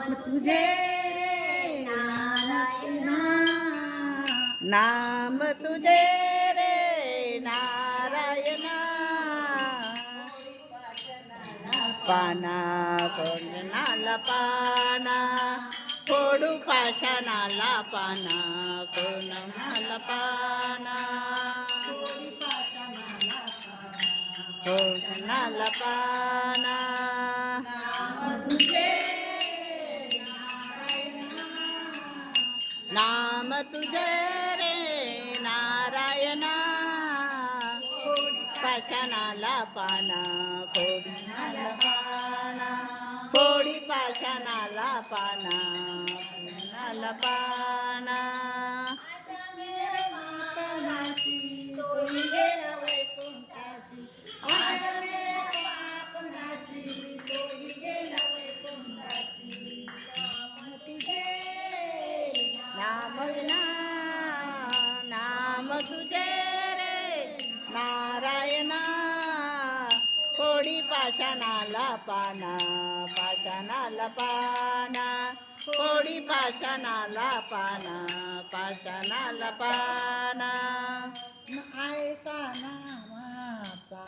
तुझे रे नारायणा, नाम तुझे रे नारायणा, पाना कोणाला पाना, फोडू पाषाणाला पाना, कोणाला पाना, कोणाला पाना. नाम तुझे रे नारायणा, पाषाणाला पाना, फोडीनाला पाना, फोडी पाषाणाला पाना, फोडीनाला पाना. नाम तुझे रे नारायणा, फोडी पाषाणाला पाना, पाषाणाला पाना, फोडी पाषाणाला पाना, पाषाणाला पाना. ऐसा नामाचा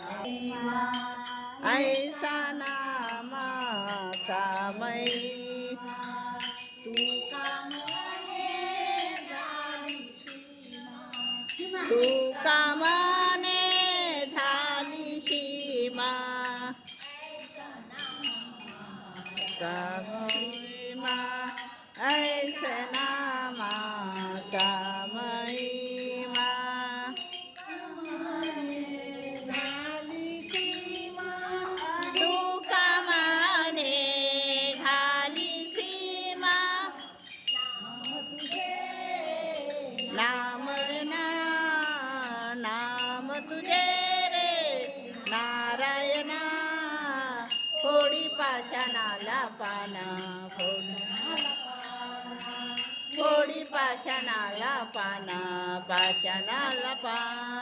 ऐसा नामाचा महिमा, तू कामाने झाली सीमा, महिमा ऐसा नामाचा महिमा, झाली सीमा, तू कामाने झाली सीमा. नाम नाम तुझे रे नारायणा, फोडी पाषाणाला पाना, फोडी पाषाणाला पाना, पाषाणाला पाना.